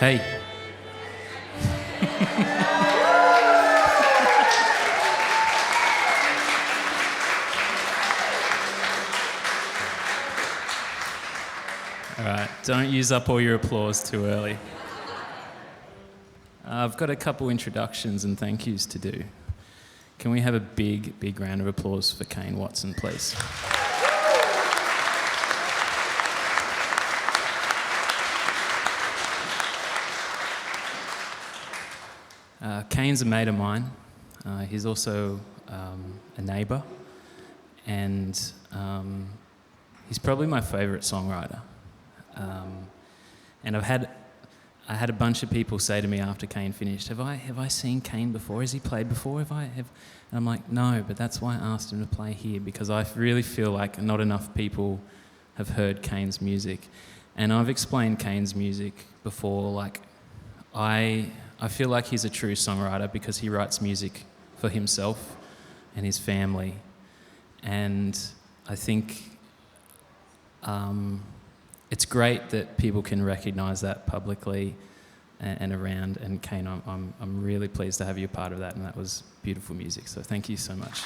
Hey. All right, don't use up all your applause too early. I've got a couple introductions and thank yous to do. Can we have a big, big round of applause for Kane Watson, please? Kane's a mate of mine. He's also a neighbour, and he's probably my favourite songwriter. And I had a bunch of people say to me after Kane finished, have I seen Kane before? Has he played before? And I'm like, no, but that's why I asked him to play here, because I really feel like not enough people have heard Kane's music. And I've explained Kane's music before, like I feel like he's a true songwriter because he writes music for himself and his family. And I think it's great that people can recognise that publicly and around. And Kane, I'm really pleased to have you a part of that, and that was beautiful music. So thank you so much.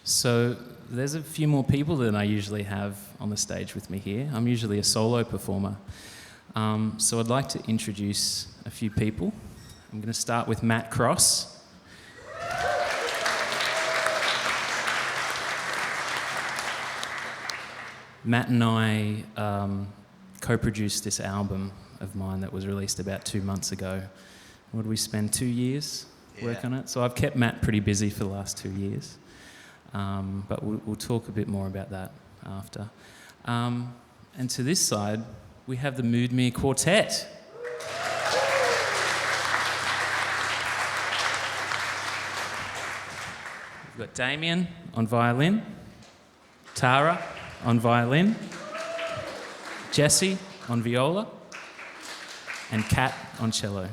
So there's a few more people than I usually have on the stage with me here. I'm usually a solo performer. So I'd like to introduce a few people. I'm going to start with Matt Cross. Matt and I co-produced this album of mine that was released about 2 months ago. What did we spend 2 years working on it? So I've kept Matt pretty busy for the last 2 years. But we'll talk a bit more about that after. And to this side, we have the Moodemere Quartet. We've got Damien on violin, Tara on violin, Jessie on viola, and Kat on cello.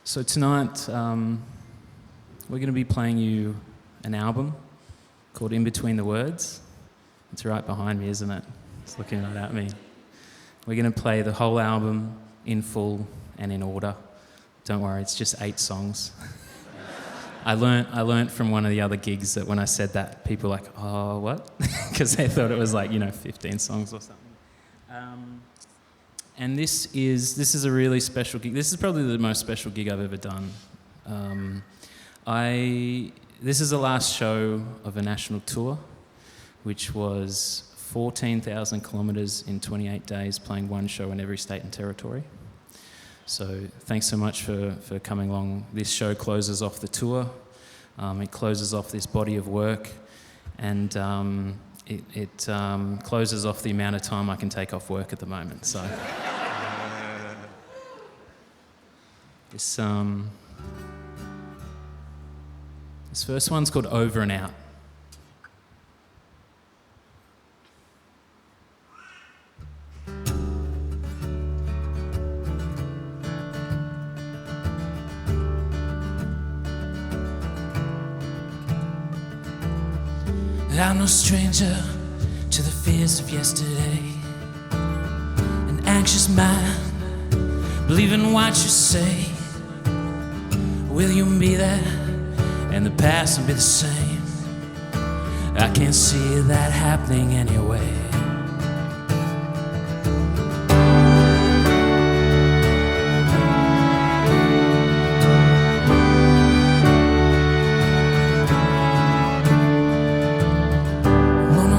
So tonight, we're going to be playing you an album called In Between the Words. It's right behind me, isn't it? It's looking right at me. We're going to play the whole album in full and in order. Don't worry, it's just 8 songs. I learnt from one of the other gigs that when I said that, people were like, oh, what? Because they thought it was like, 15 songs or something. And this is a really special gig. This is probably the most special gig I've ever done. This is the last show of a national tour, which was 14,000 kilometres in 28 days, playing one show in every state and territory. So thanks so much for coming along. This show closes off the tour. It closes off this body of work, and it closes off the amount of time I can take off work at the moment. So this first one's called Over and Out. I'm no stranger to the fears of yesterday. An anxious mind, believing what you say. Will you be there? And the past will be the same. I can't see that happening anyway.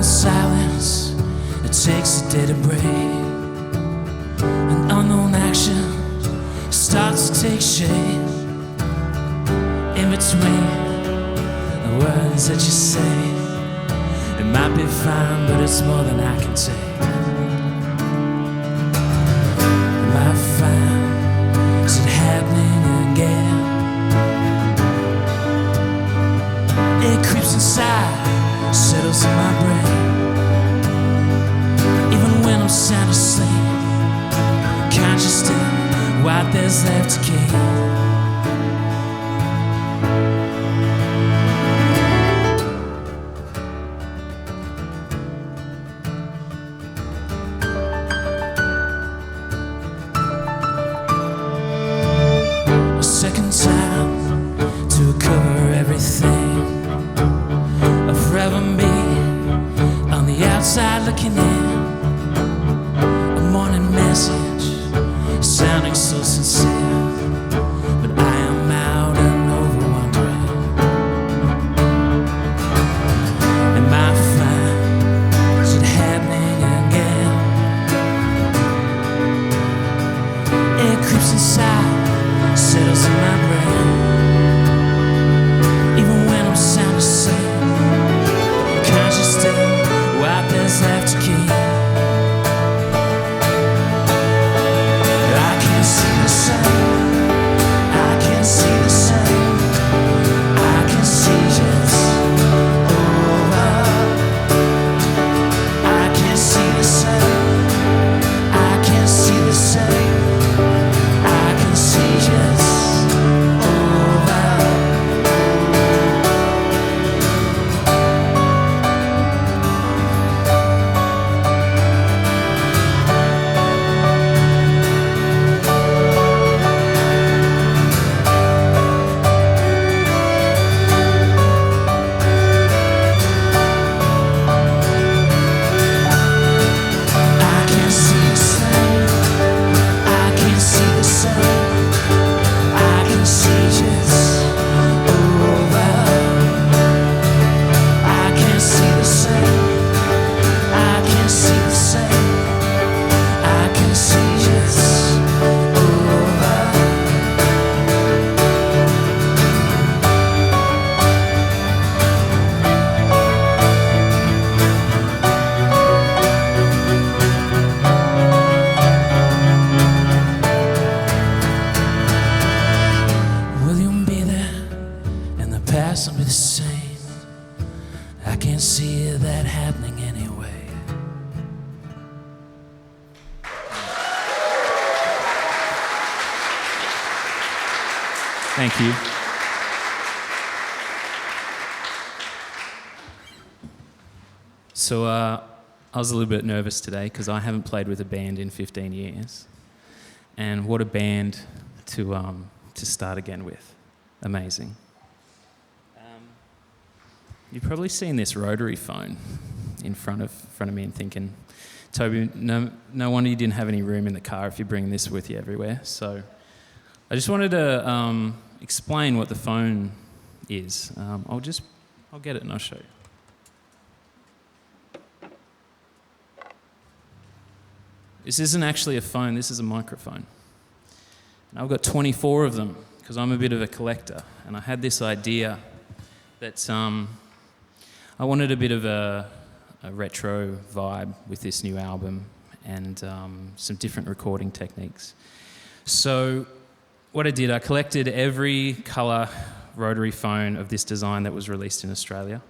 Silence, it takes a day to break. An unknown action starts to take shape. In between the words that you say, it might be fine, but it's more than I can take. Am I fine? Is it happening again? It creeps inside, settles in my brain. Even when I'm sound asleep, conscious still, what there's left to keep. A second time to cover everything. A forever me on the outside looking in. A morning message sounding so sincere, but I am out and over wondering, am I fine? Is it happening again? It creeps inside, settles in my brain. Even when I'm sound asleep, conscious still, what there's left to keep. Will be the same. I can't see that happening anyway. Thank you. So I was a little bit nervous today because I haven't played with a band in 15 years. And what a band to start again with. Amazing. You've probably seen this rotary phone in front of me and thinking, Toby, no wonder you didn't have any room in the car if you're bringing this with you everywhere. So I just wanted to explain what the phone is. I'll get it and I'll show you. This isn't actually a phone, this is a microphone. And I've got 24 of them because I'm a bit of a collector, and I had this idea that I wanted a bit of a retro vibe with this new album and some different recording techniques. So what I did, I collected every colour rotary phone of this design that was released in Australia,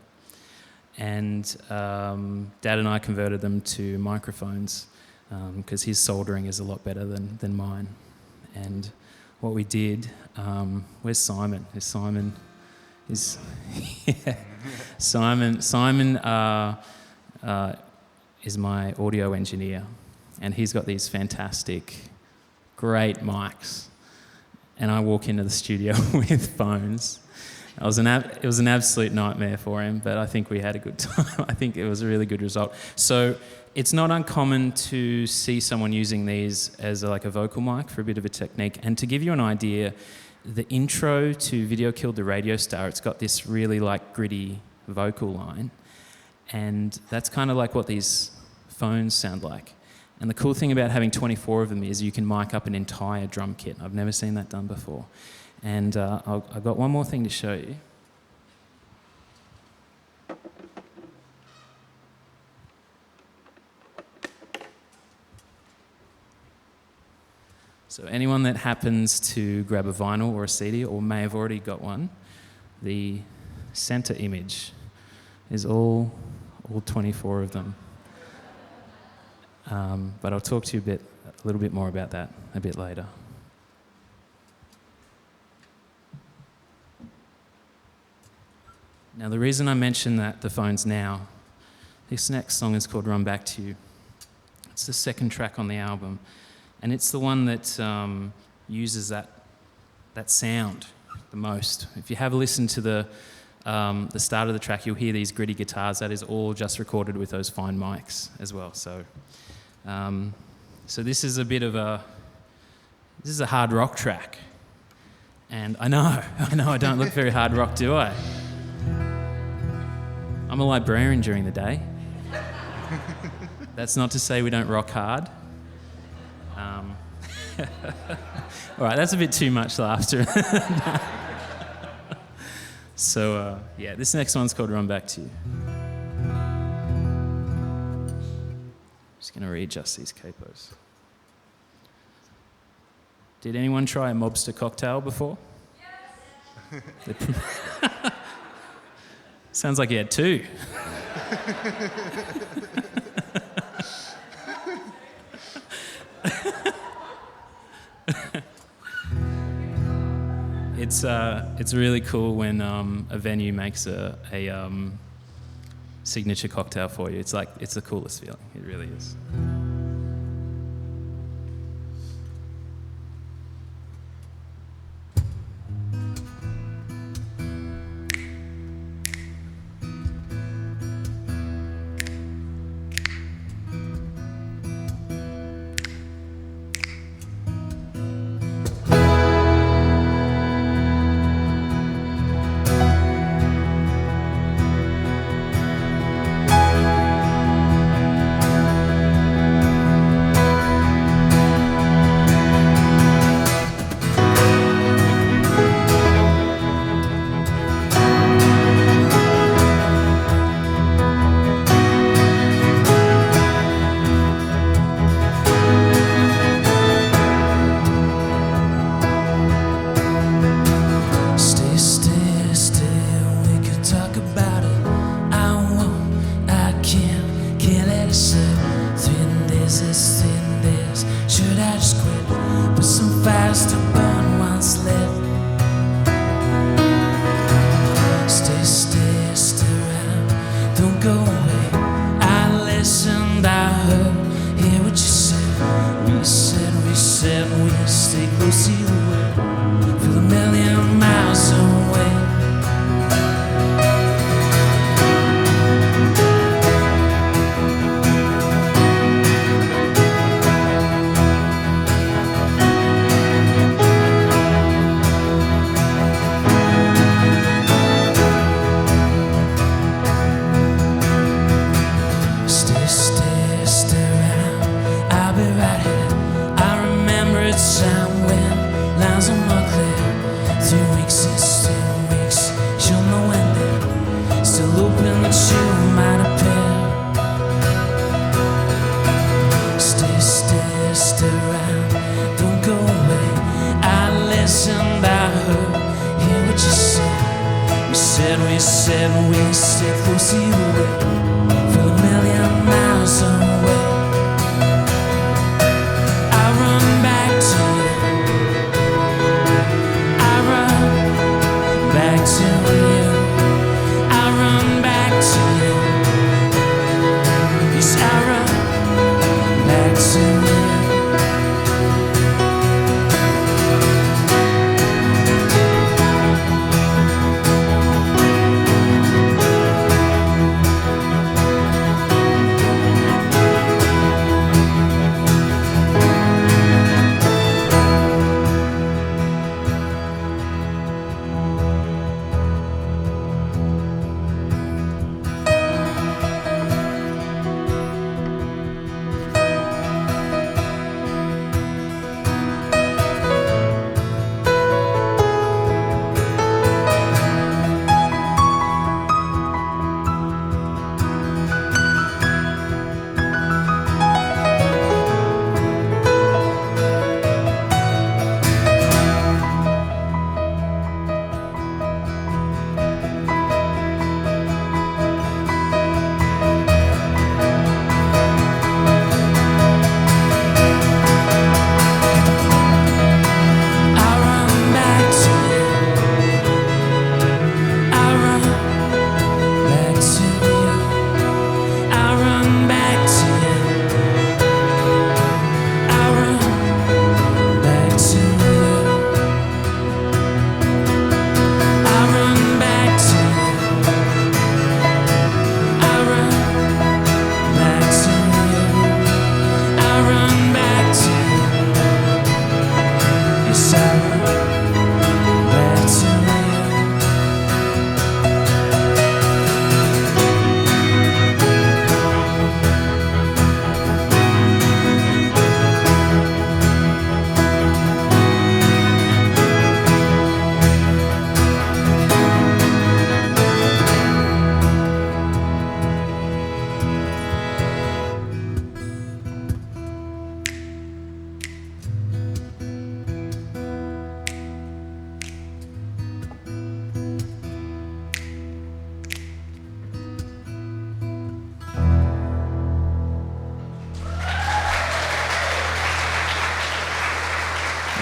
and Dad and I converted them to microphones because his soldering is a lot better than mine. And what we did, where's Simon? Simon is my audio engineer, and he's got these fantastic, great mics. And I walk into the studio with phones. It was an absolute nightmare for him, but I think we had a good time. I think it was a really good result. So it's not uncommon to see someone using these as like a vocal mic for a bit of a technique. And to give you an idea, the intro to Video Killed the Radio Star, it's got this really like gritty vocal line, and that's kind of like what these phones sound like. And the cool thing about having 24 of them is you can mic up an entire drum kit. I've never seen that done before. And I've got one more thing to show you. So anyone that happens to grab a vinyl or a CD or may have already got one, the center image is all 24 of them. But I'll talk to you a little bit more about that a bit later. Now, the reason I mention that the phones now, this next song is called Run Back to You. It's the second track on the album, and it's the one that uses that sound the most. If you have a listen to the start of the track, you'll hear these gritty guitars. That is all just recorded with those fine mics as well. So this is a hard rock track. And I know I don't look very hard rock, do I? I'm a librarian during the day. That's not to say we don't rock hard. All right, that's a bit too much laughter. So, this next one's called Run Back to You. Just going to readjust these capos. Did anyone try a mobster cocktail before? Yes. Sounds like you had two. It's really cool when a venue makes a signature cocktail for you. It's the coolest feeling. It really is.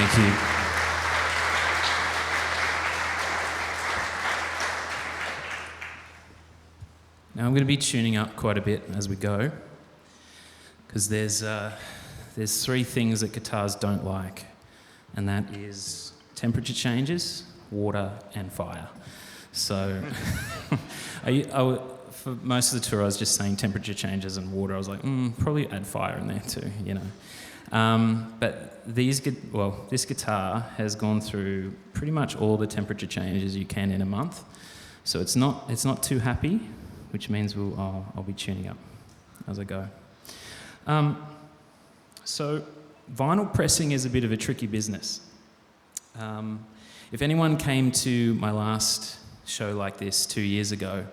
Thank you. Now I'm going to be tuning up quite a bit as we go, because there's 3 things that guitars don't like, and that is temperature changes, water, and fire. So for most of the tour, I was just saying temperature changes and water. I was like, probably add fire in there too, you know. But this guitar has gone through pretty much all the temperature changes you can in a month. So it's not too happy, which means I'll be tuning up as I go. So vinyl pressing is a bit of a tricky business. If anyone came to my last show like this 2 years ago,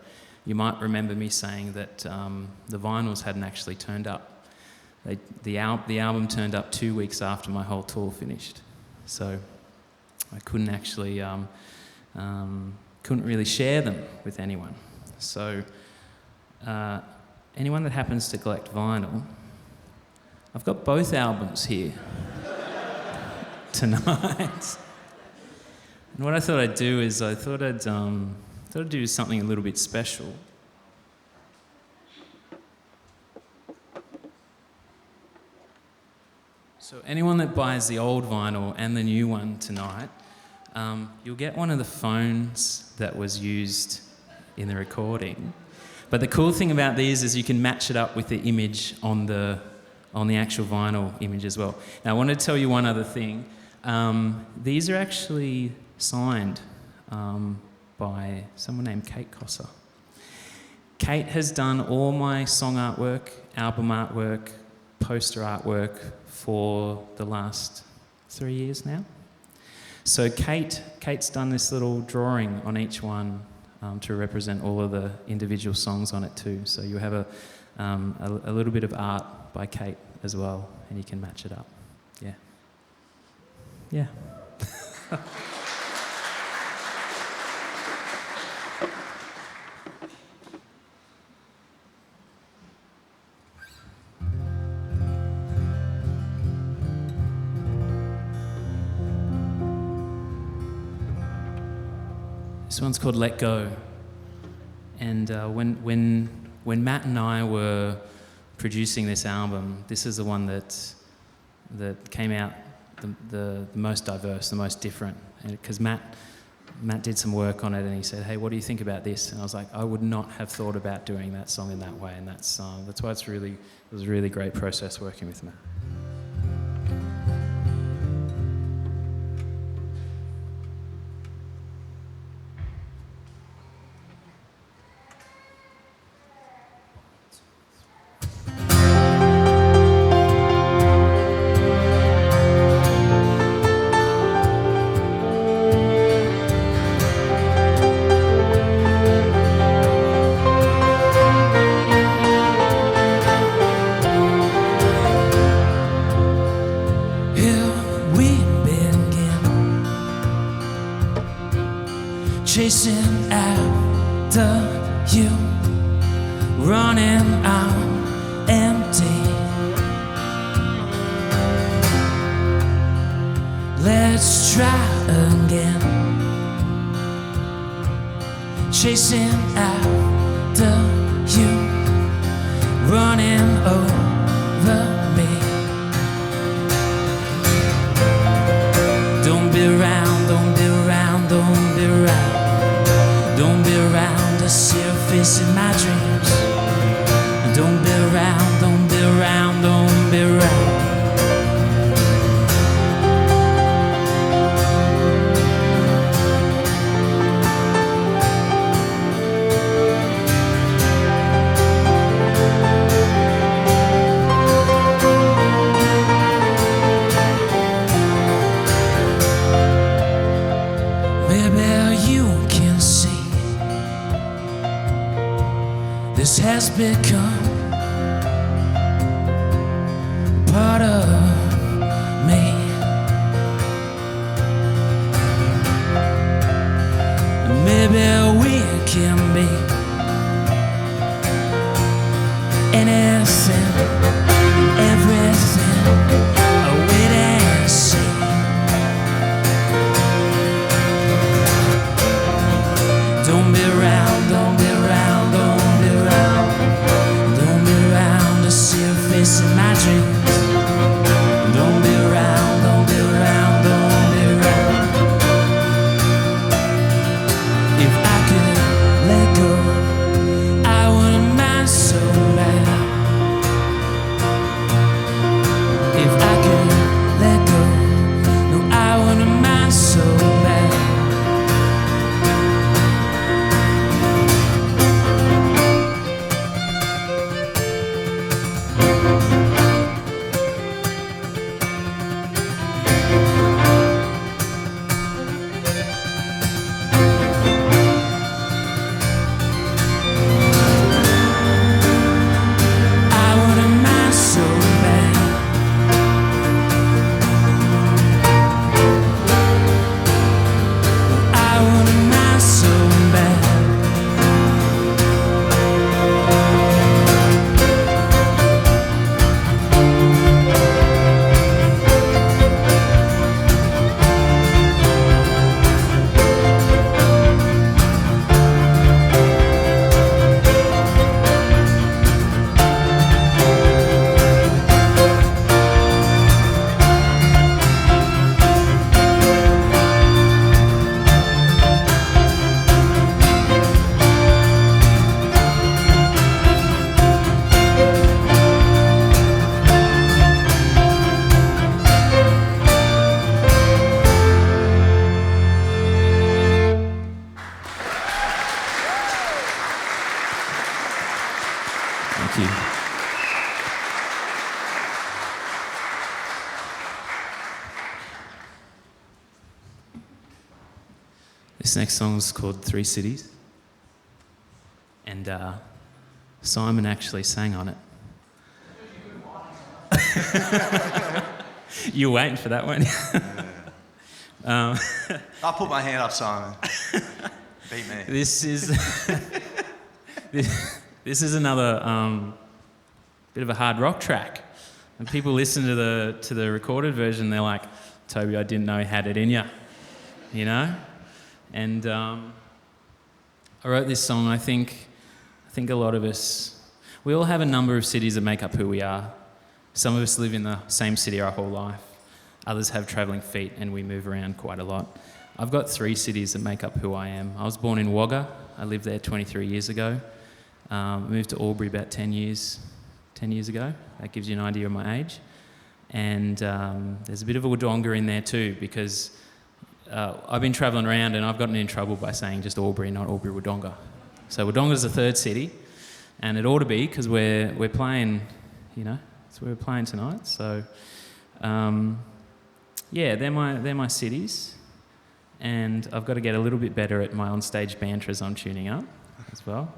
you might remember me saying that the vinyls hadn't actually turned up. The album turned up 2 weeks after my whole tour finished. So I couldn't actually, couldn't really share them with anyone. So anyone that happens to collect vinyl, I've got both albums here tonight. And what I thought I'd do is I thought I'd do something a little bit special. So anyone that buys the old vinyl and the new one tonight, you'll get one of the phones that was used in the recording. But the cool thing about these is you can match it up with the image on the actual vinyl image as well. Now I want to tell you one other thing. These are actually signed by someone named Kate Cosser. Kate has done all my song artwork, album artwork, poster artwork for the last 3 years now. So Kate's done this little drawing on each one to represent all of the individual songs on it too. So you have a little bit of art by Kate as well, and you can match it up. Yeah. This one's called Let Go. And when Matt and I were producing this album, this is the one that came out the most diverse, the most different. Because Matt did some work on it and he said, hey, what do you think about this? And I was like, I would not have thought about doing that song in that way. And that's why it was a really great process working with Matt. Chasing after you, running on empty. Let's try again. Chasing after you, running over me. Don't be around, don't be around, don't be around. Don't be around to see your face in my dreams. Don't be around, don't be around, don't be around. Maybe you can see this has become part of me. Maybe we can be anything, everything. Wait and see. surface in my dreams. Don't be around, don't be around, don't be around. If I could let go, I wouldn't mind so bad. If I could let go, no, I wouldn't mind so bad. This next song is called Three Cities, and Simon actually sang on it. You were waiting for that one? I'll put my hand up, Simon. Beat me. This is this is another bit of a hard rock track, and people listen to the recorded version. They're like, "Toby, I didn't know you had it in you," you know. And I wrote this song. I think a lot of us, we all have a number of cities that make up who we are. Some of us live in the same city our whole life. Others have travelling feet, and we move around quite a lot. I've got 3 cities that make up who I am. I was born in Wagga. I lived there 23 years ago. Moved to Albury about 10 years ago. That gives you an idea of my age. And there's a bit of a Wodonga in there too, because I've been travelling around and I've gotten in trouble by saying just Albury, not Albury-Wodonga. So Wodonga's the 3rd city, and it ought to be because we're playing, you know, that's where we're playing tonight. So yeah, they're my cities, and I've got to get a little bit better at my onstage banter as I'm tuning up as well.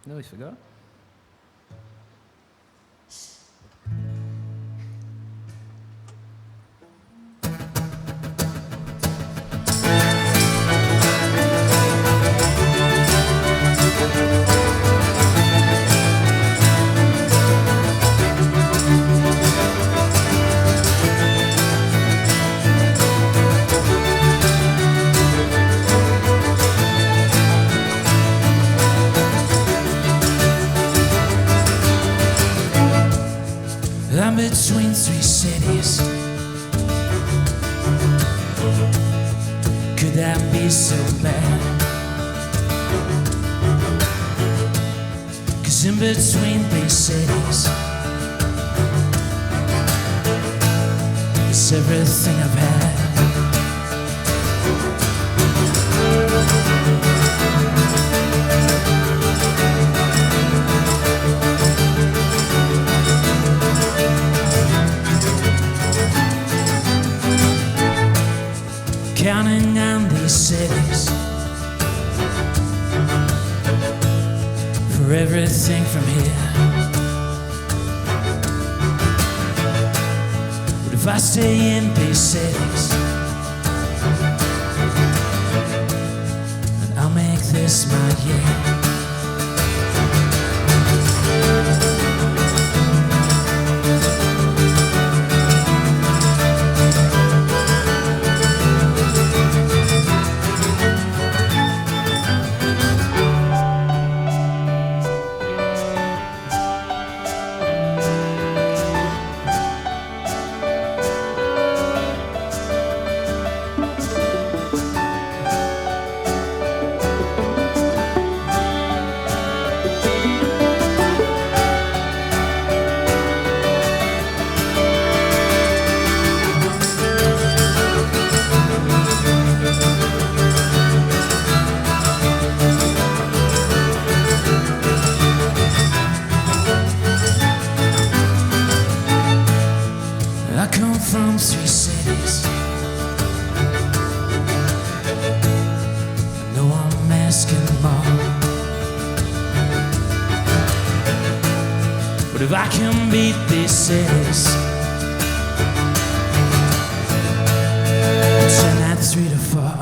Nearly forgot. I'm between 3 cities. Could that be so bad? 'Cause in between 3 cities, it's everything I've had. Counting down these cities for everything from here. But if I stay in these cities, then I'll make this my year. between three cities. I know I'm asking more, but if I can beat these cities, turn that 3 to 4.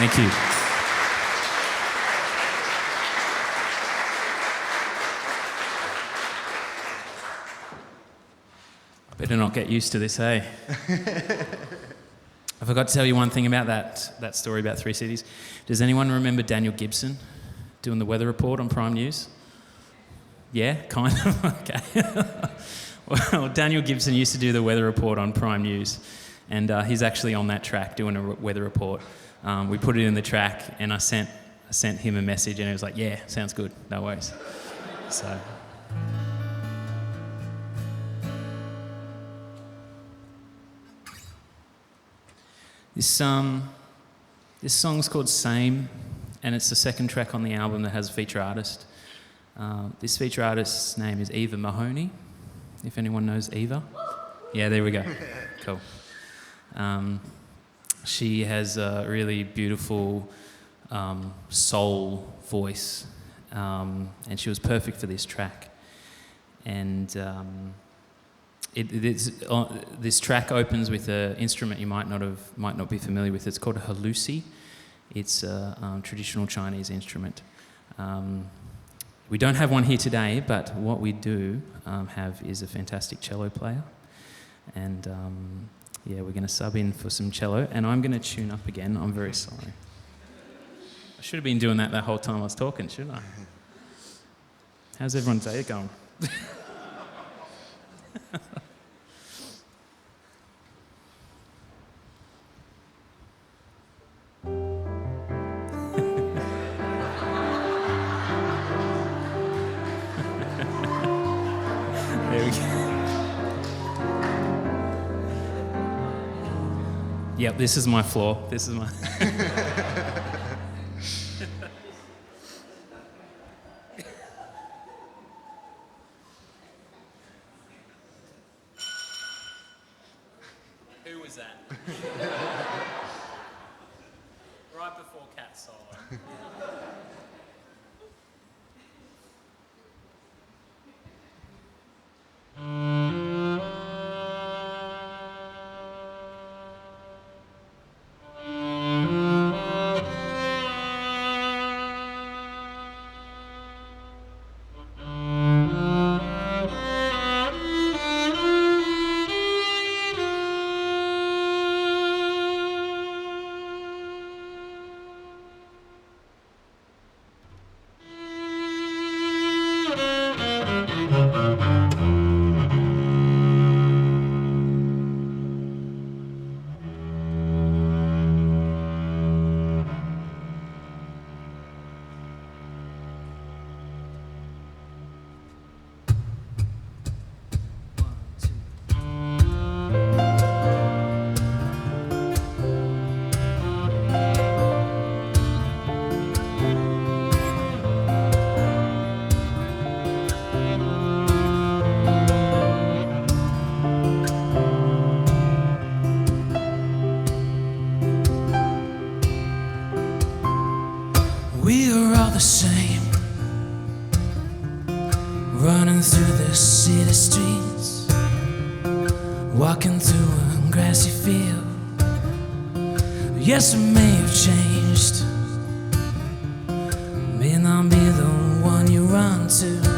Thank you. Better not get used to this, eh? I forgot to tell you one thing about that story about three cities. Does anyone remember Daniel Gibson doing the weather report on Prime News? Yeah, kind of. Okay. Well, Daniel Gibson used to do the weather report on Prime News, and he's actually on that track doing a weather report. We put it in the track, and I sent him a message, and he was like, "Yeah, sounds good, no worries." So. This song's called Same, and it's the second track on the album that has a feature artist. This feature artist's name is Eva Mahoney, if anyone knows Eva. Yeah, there we go. Cool. She has a really beautiful soul voice, and she was perfect for this track. And this track opens with an instrument you might not be familiar with. It's called a halusi. It's a traditional Chinese instrument. We don't have one here today, but what we do have is a fantastic cello player. And yeah, we're going to sub in for some cello, and I'm going to tune up again. I'm very sorry. I should have been doing that the whole time I was talking, shouldn't I? How's everyone's day going? There we go. Yep, this is my floor. This is my... Who was that? Right before Cat solo. Same, running through the city streets, walking through a grassy field. Yes, we may have changed, may not be the one you run to.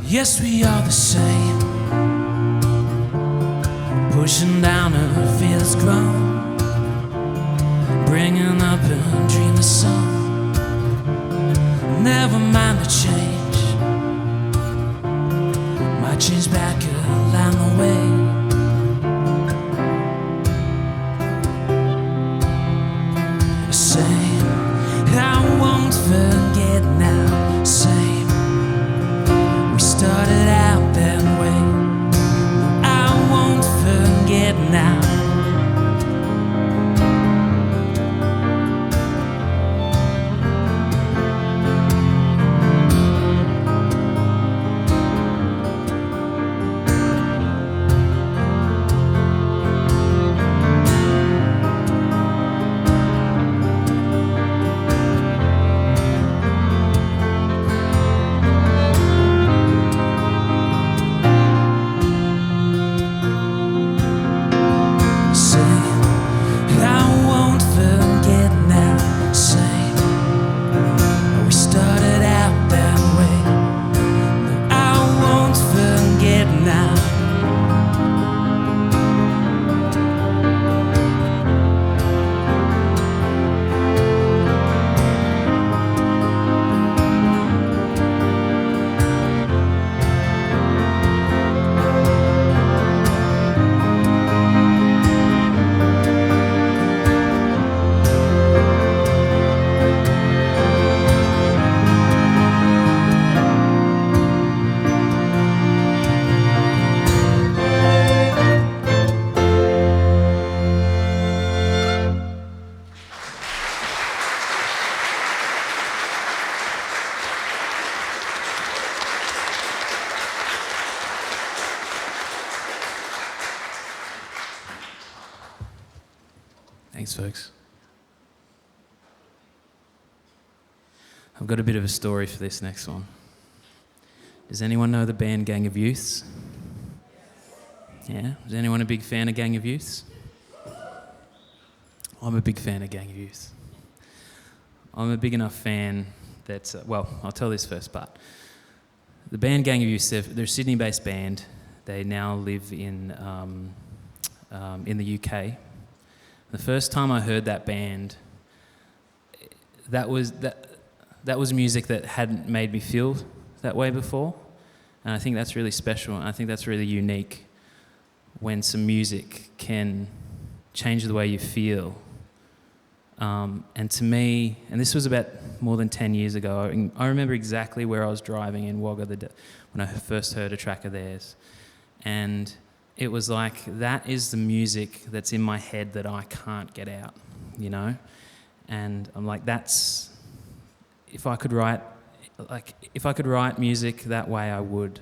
Yes, we are the same, pushing down her feels grown, bringing up a dream of song. Never mind the change, might change back along the way. Same, I won't forget now. Same, we started out that way. I won't forget now. Thanks, folks. I've got a bit of a story for this next one. Does anyone know the band Gang of Youths? Yeah? Is anyone a big fan of Gang of Youths? I'm a big fan of Gang of Youths. I'm a big enough fan that, well, I'll tell this first part. The band Gang of Youths, they're a Sydney-based band. They now live in the UK. The first time I heard that band, that was music that hadn't made me feel that way before. And I think that's really special. And I think that's really unique when some music can change the way you feel. And to me, and this was about more than 10 years ago, I remember exactly where I was driving in Wagga when I first heard a track of theirs. And it was like, that is the music that's in my head that I can't get out, you know? And I'm like, that's, if I could write music that way, I would.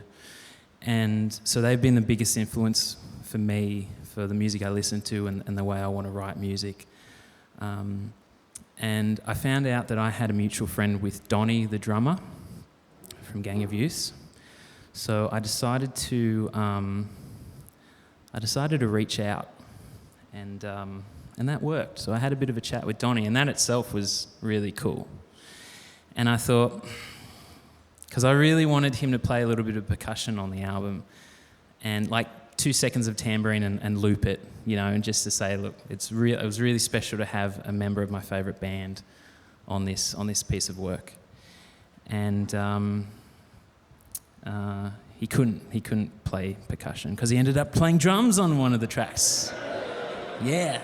And so they've been the biggest influence for me, for the music I listen to and the way I want to write music. And I found out that I had a mutual friend with Donnie, the drummer, from Gang of Youths. So I decided to reach out, and that worked. So I had a bit of a chat with Donnie, and that itself was really cool. And I thought, because I really wanted him to play a little bit of percussion on the album, and like 2 seconds of tambourine and loop it, you know, and just to say, look, it was really special to have a member of my favourite band on this piece of work. And he couldn't play percussion because he ended up playing drums on one of the tracks. Yeah.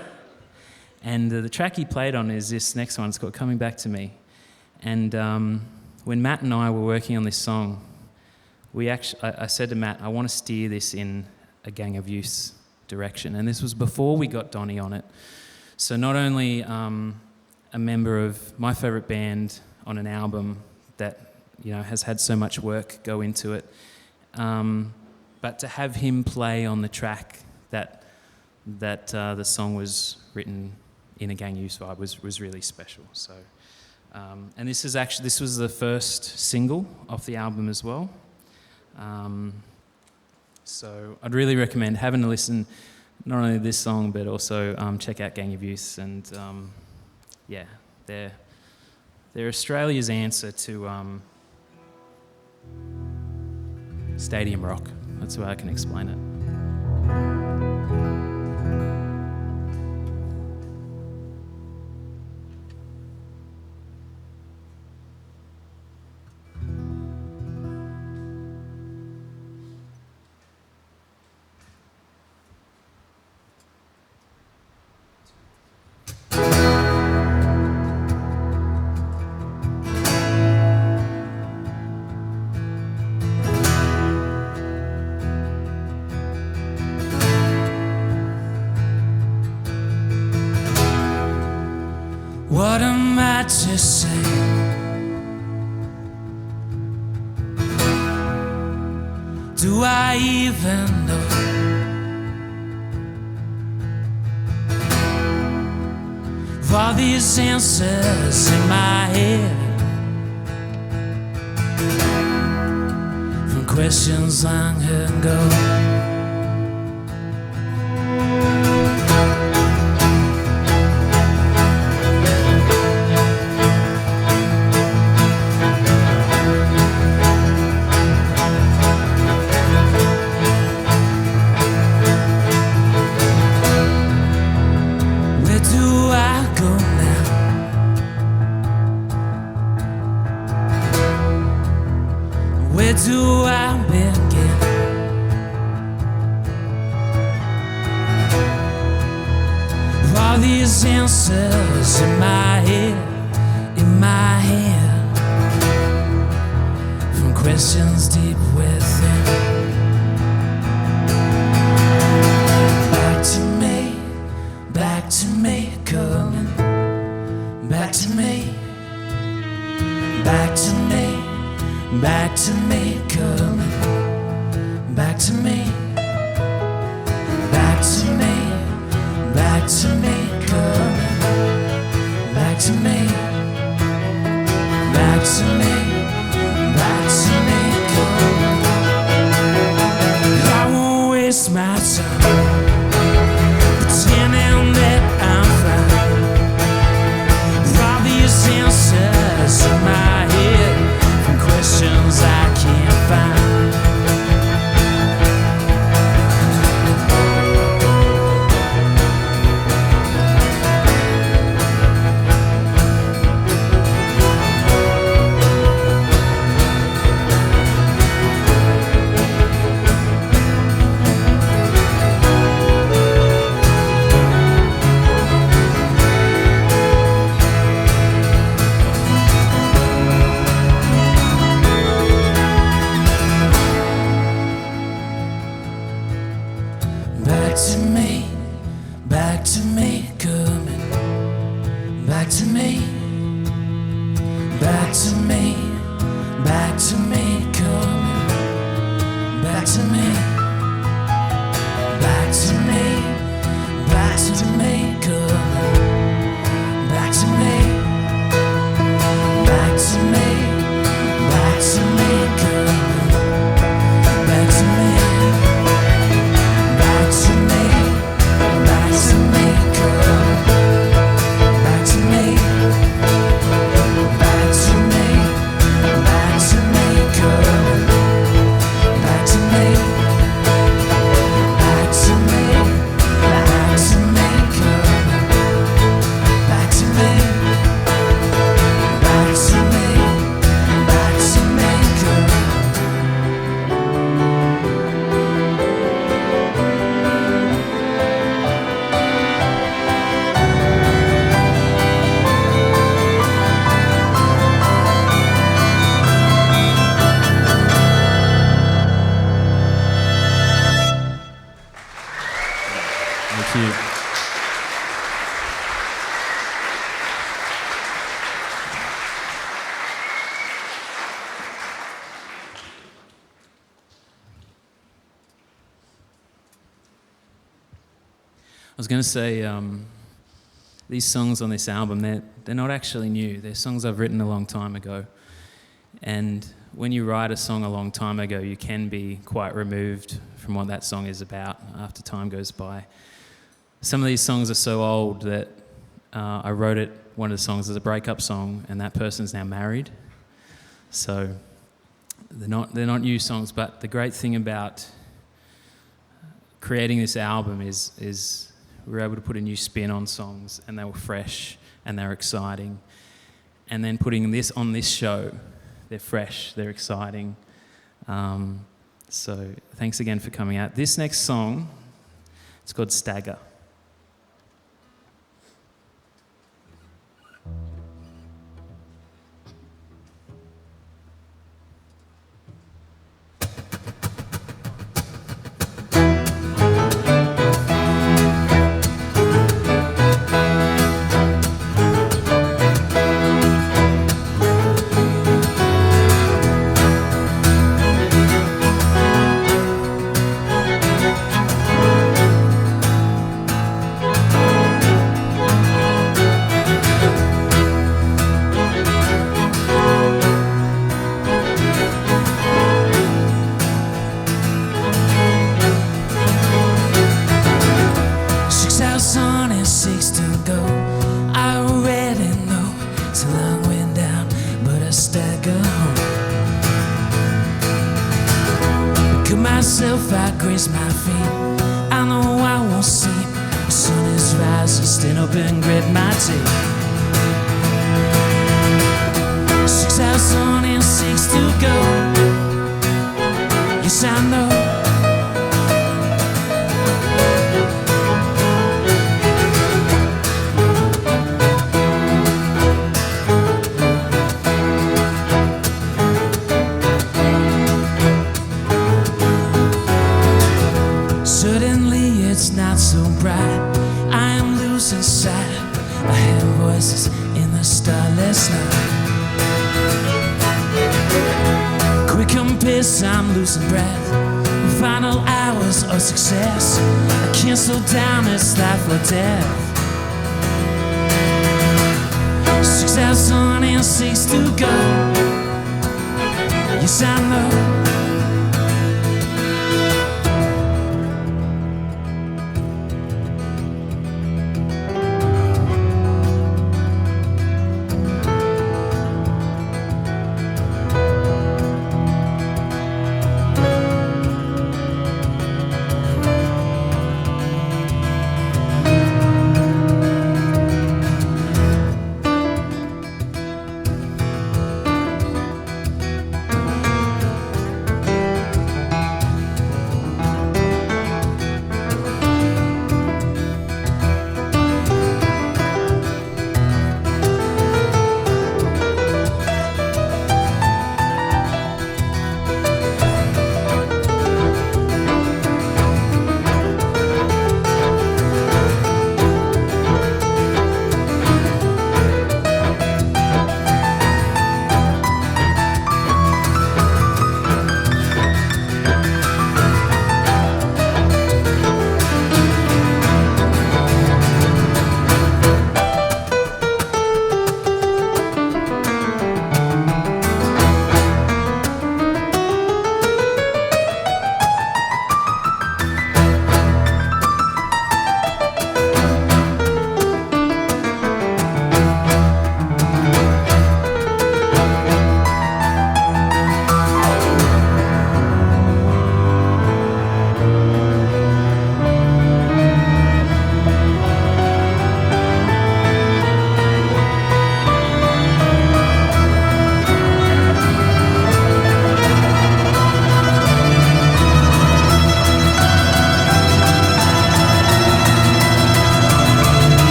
And the track he played on is this next one. It's called Coming Back to Me. And when Matt and I were working on this song, I said to Matt, I want to steer this in a Gang of Youths direction. And this was before we got Donnie on it. So not only a member of my favourite band on an album that, you know, has had so much work go into it, but to have him play on the track that the song was written in a Gang Youths vibe was really special. So, and this was the first single off the album as well. So I'd really recommend having a listen, not only to this song but also check out Gang of Youths, and yeah, they're Australia's answer to stadium rock. That's the way I can explain it. got to say? Do I even know? Of all these answers in my head, from questions long ago. Do I begin? Of all these answers in my head, from questions deep within. Back to me, coming back to me, back to me. Back to me, coming back to me, back to me, back to me, coming back to me, back to me, back to me, coming. I won't waste my time pretending that I'm fine. For all these answers in my head, questions I can't find. Back to me, coming back to me, back to me, back to me, coming back to me, back to me, back to me, coming back to me, back to me, back to me, coming back to me, back to me. Back to me, girl. Back to me. Back to me. Back to me, girl. Back to me. Back to me. Back to me, girl. Back to me. Back to me. Back to me, girl. Thank you. I was going to say, these songs on this album, they're not actually new. They're songs I've written a long time ago. And when you write a song a long time ago, you can be quite removed from what that song is about after time goes by. Some of these songs are so old that I wrote one of the songs as a breakup song, and that person's now married. So they're not new songs, but the great thing about creating this album is we were able to put a new spin on songs, and they were fresh and they were exciting. And then putting this on this show, they're fresh, they're exciting. So thanks again for coming out. This next song, it's called Stagger. myself, I grace my feet. I know I won't sleep. The sun is rising, stand up and grit my teeth. 6 hours on and 6 to go. Yes, I know. Suddenly it's not so bright. I am losing sight. I hear voices in the starless night. Quick compass, I'm losing breath. Final hours of success. I can't slow down, it's life or death. 6 hours on and 6 to go. Yes, I know.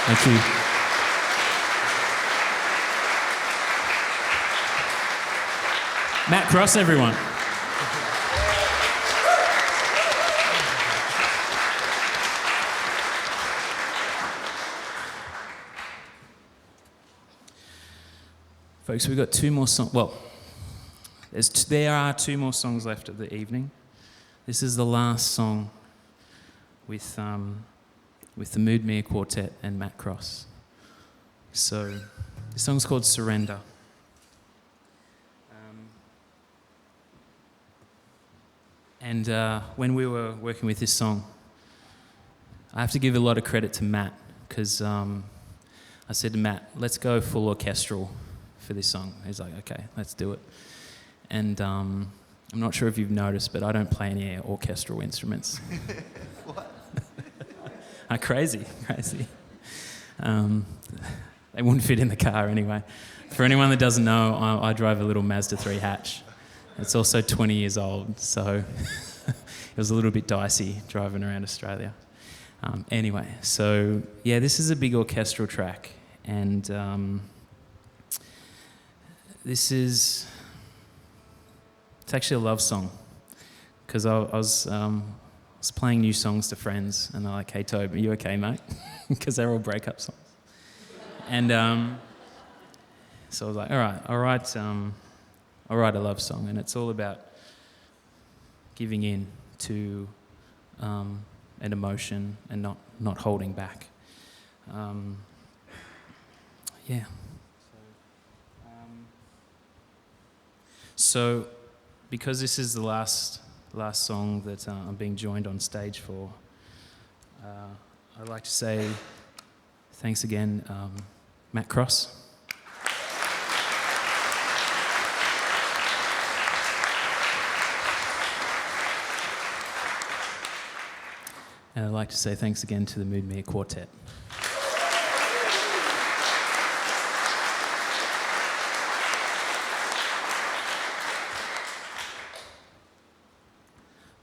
Thank you. Matt Cross, everyone. Folks, we've got 2 more songs. Well, there are 2 more songs left of the evening. This is the last song with the Moodemere Quartet and Matt Cross. So, the song's called Surrender. And when we were working with this song, I have to give a lot of credit to Matt, because I said to Matt, let's go full orchestral for this song. He's like, okay, let's do it. And I'm not sure if you've noticed, but I don't play any orchestral instruments. What? Crazy. They wouldn't fit in the car anyway. For anyone that doesn't know, I drive a little Mazda 3 hatch. It's also 20 years old, so it was a little bit dicey driving around Australia. Anyway, so yeah, this is a big orchestral track, and it's actually a love song, because I was playing new songs to friends, and they're like, "Hey, Toby, are you okay, mate?" Because they're all breakup songs. And so I was like, "All right, I'll write a love song," and it's all about giving in to an emotion and not holding back. Yeah. So, because this is the last song that I'm being joined on stage for, I'd like to say thanks again, Matt Cross. And I'd like to say thanks again to the Moodemere Quartet.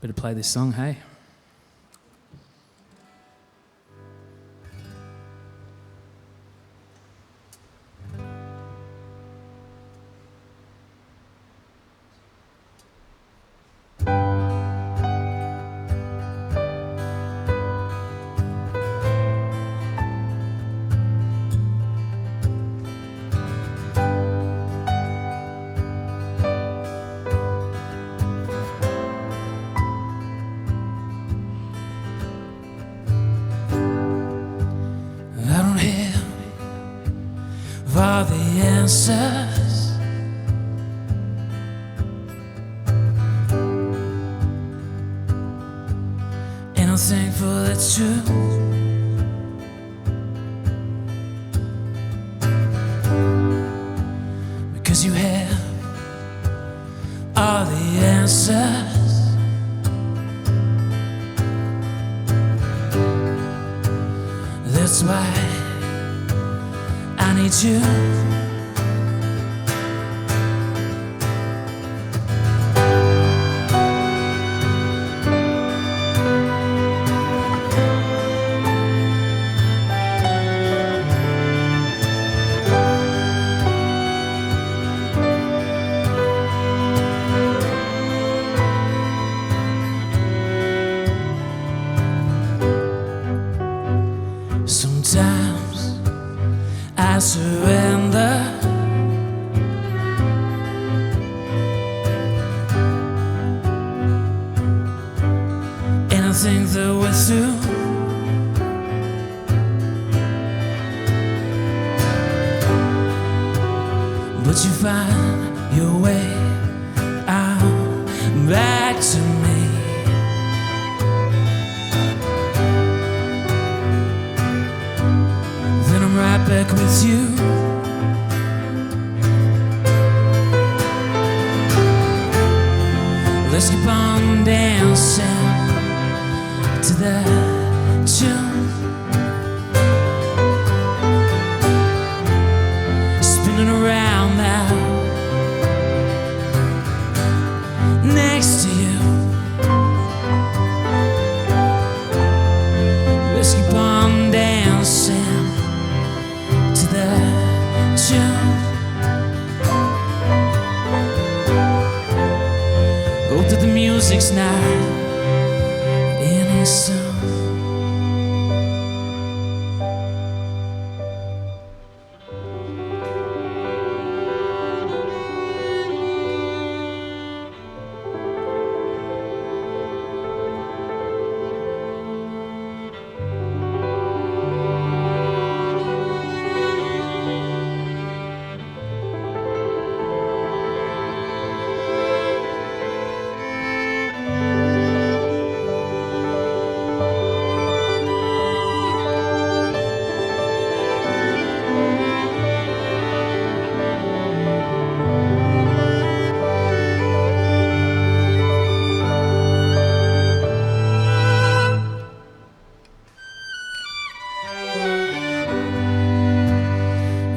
Better play this song, hey? All the answers, and I'm thankful it's true. Because you have all the answers. That's why I need you. Sometimes I surrender, and I think that we're through. But you find your way out back to me. Then I'm right back with you. Let's keep on dancing to that tune, spinning around now next to you. Let's keep on dancing to that tune. Hope that the music's not any soon.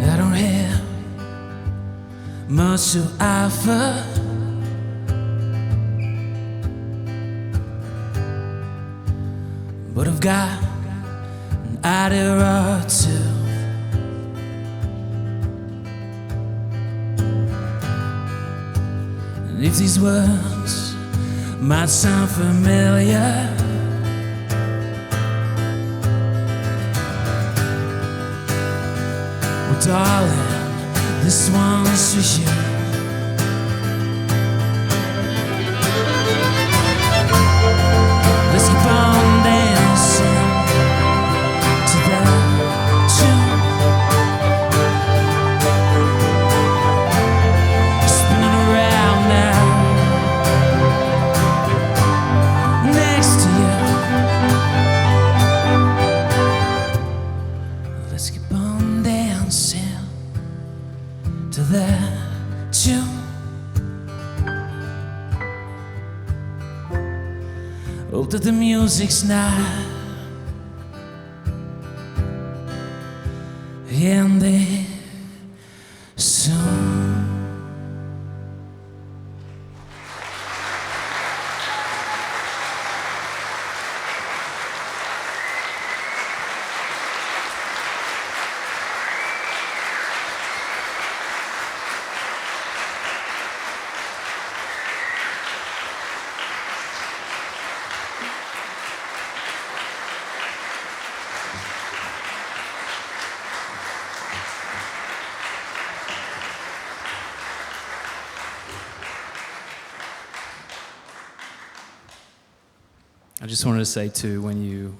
I don't have much to offer, but I've got an idea or two. If these words might sound familiar, well, darling, this one's for you. Let's keep on dancing to that tune, spinning around now next to you. Let's keep on dancing to that tune. Hope that the music's not ending soon. I just wanted to say too, when you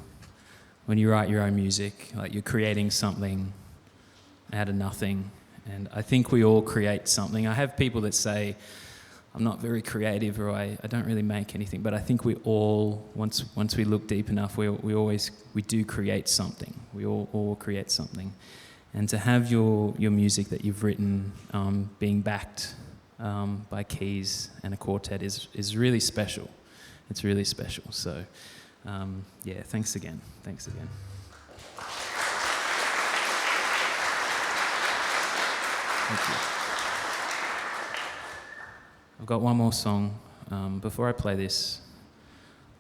write your own music, like you're creating something out of nothing, and I think we all create something. I have people that say I'm not very creative, or I don't really make anything, but I think we all, once we look deep enough, we do create something. We all create something, and to have your music that you've written being backed by keys and a quartet is really special. It's really special. So, yeah, thanks again. Thanks again. Thank you. I've got one more song. Before I play this,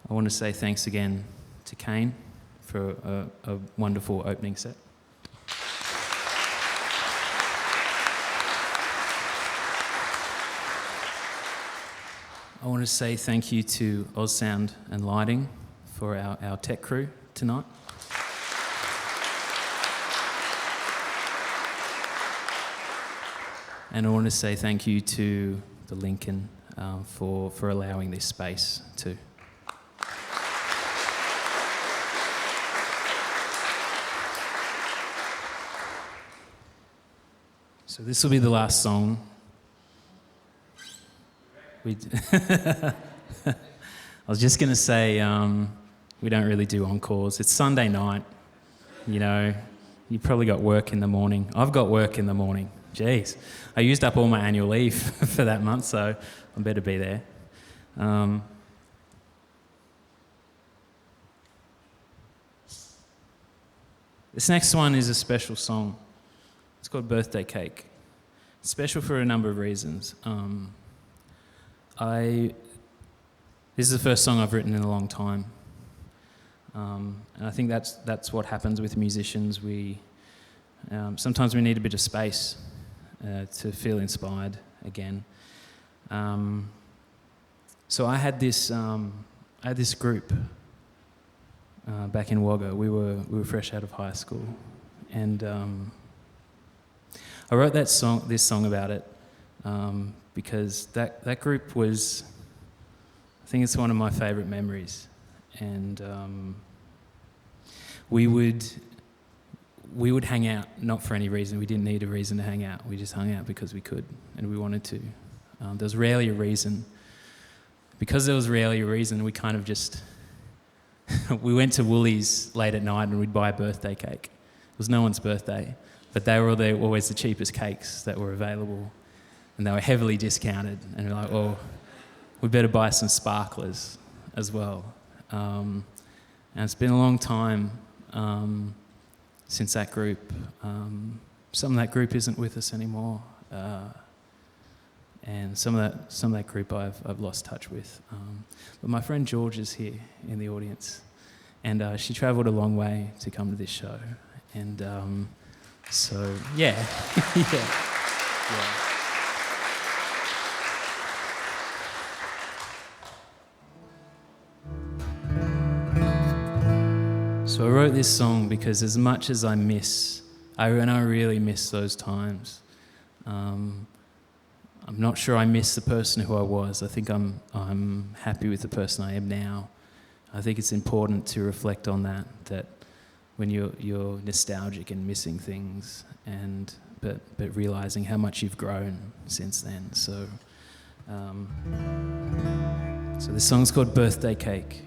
I want to say thanks again to Kane for a wonderful opening set. I want to say thank you to Oz Sound and Lighting for our tech crew tonight. And I want to say thank you to the Lincoln for allowing this space too. So this will be the last song. I was just going to say, we don't really do encores. It's Sunday night, you know. You probably got work in the morning. I've got work in the morning. Jeez. I used up all my annual leave for that month, so I better be there. This next one is a special song. It's called Birthday Cake. It's special for a number of reasons. This is the first song I've written in a long time, and I think that's what happens with musicians. We sometimes we need a bit of space to feel inspired again. So I had this group back in Wagga. We were fresh out of high school, and I wrote this song about it. Because that group was, I think it's one of my favourite memories, and we would hang out not for any reason. We didn't need a reason to hang out. We just hung out because we could and we wanted to. There was rarely a reason. Because there was rarely a reason, we kind of just we went to Woolies late at night and we'd buy a birthday cake. It was no one's birthday, but they were always the cheapest cakes that were available. And they were heavily discounted, and we're like, oh, we better buy some sparklers as well. And it's been a long time since that group. Some of that group isn't with us anymore, and some of that group I've lost touch with. But my friend George is here in the audience, and she travelled a long way to come to this show, and so yeah, yeah. So I wrote this song because as much as I really miss those times, I'm not sure I miss the person who I was. I think I'm happy with the person I am now. I think it's important to reflect on that when you're nostalgic and missing things, but realizing how much you've grown since then. So this song's called Birthday Cake.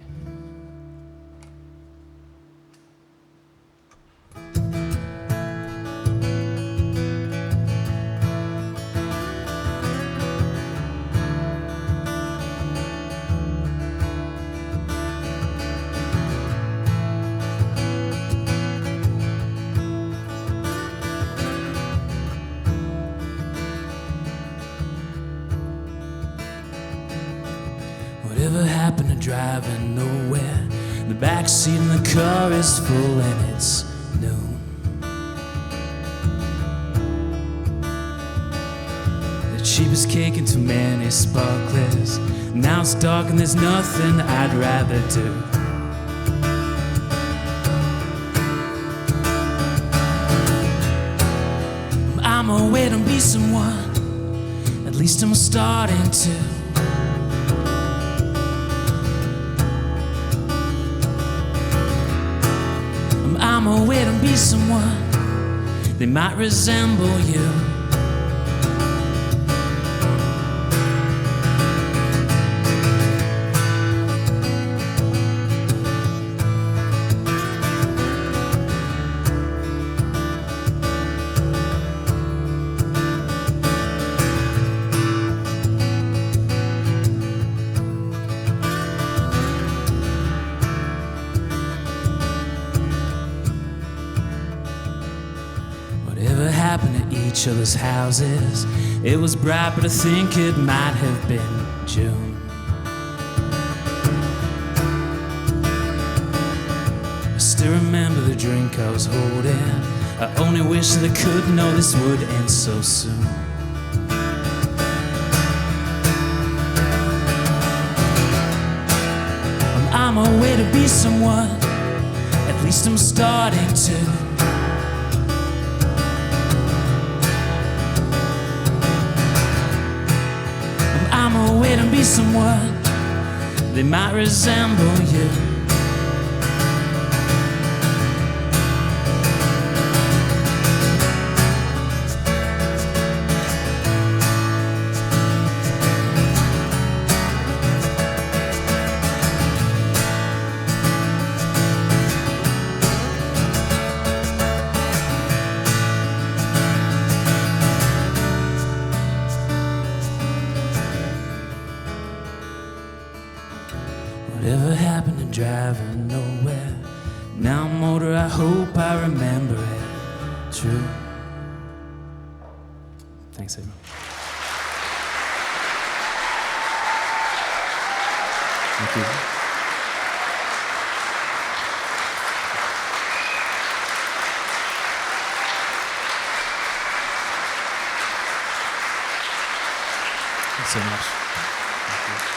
Whatever happened to driving nowhere? The backseat in the car is full and it's noon. The cheapest cake and too many sparklers. Now it's dark and there's nothing I'd rather do. I'm a way to be someone. At least I'm starting to. I'm a way to be someone. They might resemble you. Whatever happened to each other's houses? It was bright, but I think it might have been June. I still remember the drink I was holding. I only wish that I could know this would end so soon. I'm a way to be someone. At least I'm starting to. I'm a way to be someone. They might resemble you. Whatever happened to driving nowhere? Now I'm older, I hope I remember it. True. Thanks, everyone. Thank you. Thanks so much. Thank you.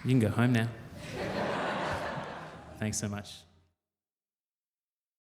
You can go home now. Thanks so much.